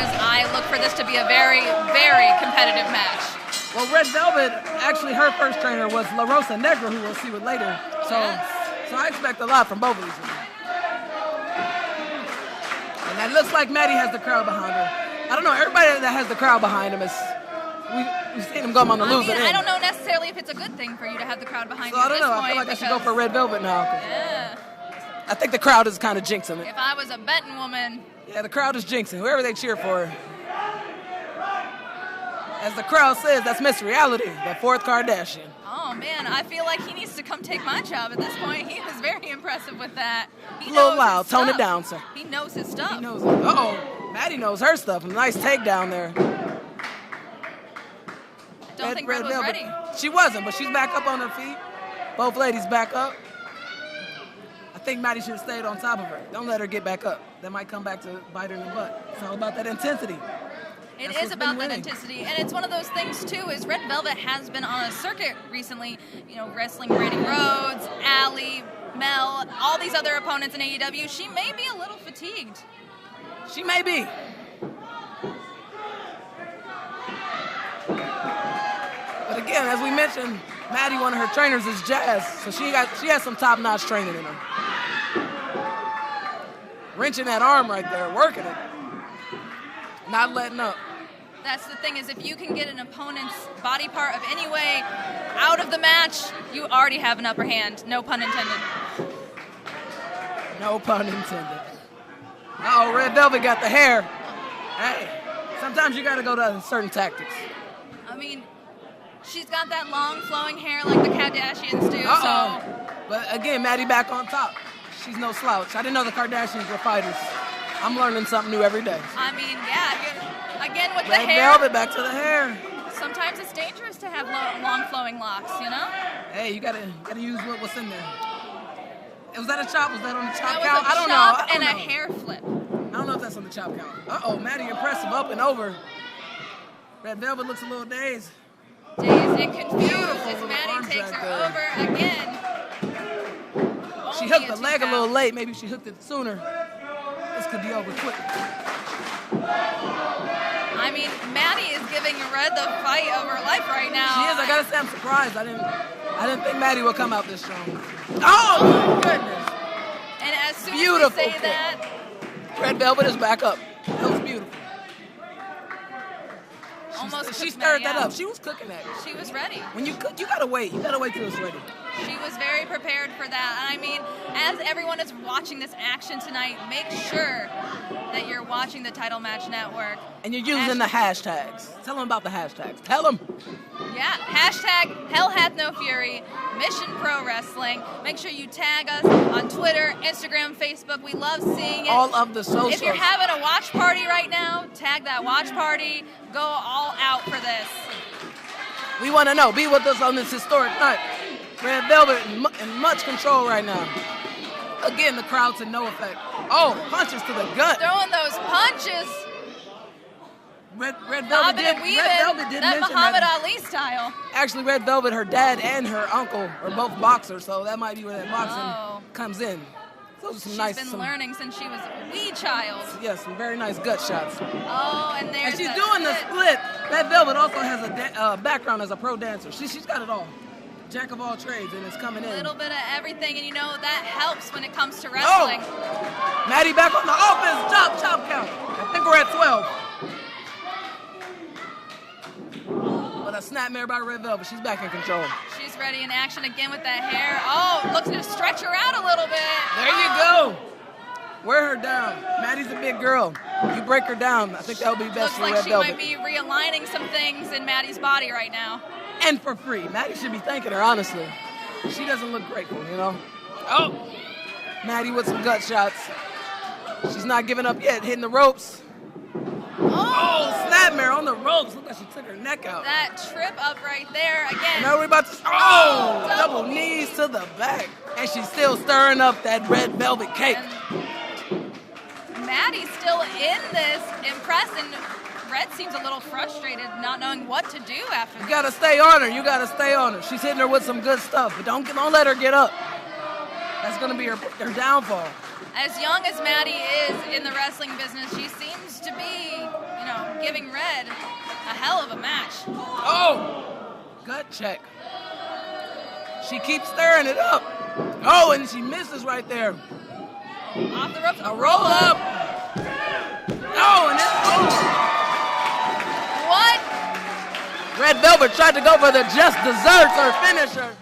trainers, I look for this to be a very, very competitive match. Well, Red Velvet, actually her first trainer was La Rosa Negra, who we'll see with later. So, so I expect a lot from both of these women. And that looks like Madi has the crowd behind her. I don't know, everybody that has the crowd behind him is, we've seen them go on the losing end. I don't know necessarily if it's a good thing for you to have the crowd behind you I at don't this know, point. I feel like I should go for Red Velvet now. Yeah. I think the crowd is kind of jinxing it. If I was a betting woman. Yeah, the crowd is jinxing, whoever they cheer for. As the crowd says, that's Miss Reality, the fourth Kardashian. Oh, man, I feel like he needs to come take my job at this point. He was very impressive with that. He a little loud. Tone it down, sir. He knows his stuff. He knows it. Uh-oh. Madi knows her stuff. A nice takedown there. Don't think Red was ready. She wasn't, but she's back up on her feet. Both ladies back up. I think Madi should have stayed on top of her. Don't let her get back up. That might come back to bite her in the butt. It's all about that intensity. It is about that intensity, and it's one of those things too. Is Red Velvet has been on a circuit recently, you know, wrestling Brandy Rhodes, Allie, Mel, all these other opponents in AEW. She may be a little fatigued. She may be. But again, as we mentioned, Madi, one of her trainers is Jazz, so she has some top-notch training in her. Wrenching that arm right there, working it, not letting up. That's the thing, is if you can get an opponent's body part of any way out of the match, you already have an upper hand. No pun intended. No pun intended. Uh-oh, Red Velvet got the hair. Hey, sometimes you got to go to certain tactics. I mean, she's got that long flowing hair like the Kardashians do. Uh-oh. So. But again, Madi back on top. She's no slouch. I didn't know the Kardashians were fighters. I'm learning something new every day. I mean, yeah. Again, with Red the hair. Velvet, back to the hair. Sometimes it's dangerous to have long flowing locks, you know? Hey, you gotta use what's in there. Was that a chop? Was that on the chop count? I don't know. That was a chop and a hair flip. I don't know if that's on the chop count. Uh-oh, Madi impressive up and over. Red Velvet looks a little dazed. Dazed and confused as Madi takes her over again. She hooked the leg a little late. Maybe she hooked it sooner. This could be over quick. I mean, Madi is giving Red the fight of her life right now. She is. I gotta say, I'm surprised. I didn't think Madi would come out this strong. Oh my goodness! And as soon as you say that, Red Velvet is back up. That was beautiful. She stirred that up. She was cooking that. She was ready. When you cook, you gotta wait. You gotta wait till it's ready. She was very prepared for that. I mean, as everyone is watching this action tonight, make sure that you're watching the Title Match Network. And you're using the hashtags. Tell them about the hashtags. Tell them. Yeah, hashtag Hell Hath No Fury, Mission Pro Wrestling. Make sure you tag us on Twitter, Instagram, Facebook. We love seeing it. All of the socials. If you're having a watch party right now, tag that watch party. Go all out for this. We want to know. Be with us on this historic night. Red Velvet in much control right now. Again, the crowd's in no effect. Oh, punches to the gut. Throwing those punches. Red Velvet did mention that Muhammad Ali style. Actually, Red Velvet, her dad and her uncle are both boxers, so that might be where that boxing comes in. Those are some She's been learning since she was a wee child. Yes, some very nice gut shots. Oh, and there's And she's doing the split. Red Velvet also has a background as a pro dancer. She's got it all. Jack of all trades, and it's coming in. A little bit of everything, and you know, that helps when it comes to wrestling. Oh! Madi back on the offense. Chop count. I think we're at 12. But a snapmare by Red Velvet. She's back in control. She's ready in action again with that hair. Oh, looks to stretch her out a little bit. There you go. Wear her down. Madi's a big girl. You break her down, I think that would be best for Red Velvet. Looks like she might be realigning some things in Madi's body right now. And for free. Madi should be thanking her, honestly. She doesn't look grateful, you know? Oh! Madi with some gut shots. She's not giving up yet, hitting the ropes. Oh, snapmare on the ropes. Look like she took her neck out. That trip up right there again. Now we're about to, double knees to the back. And she's still stirring up that Red Velvet cake. And Madi's still in this, impressing. Red seems a little frustrated, not knowing what to do after this. You gotta stay on her. You gotta stay on her. She's hitting her with some good stuff, but don't let her get up. That's gonna be her downfall. As young as Madi is in the wrestling business, she seems to be giving Red a hell of a match. Oh, gut check. She keeps stirring it up. Oh, and she misses right there. Off the ropes, a roll up. Oh, and then, What? Red Velvet tried to go for the just desserts or finisher.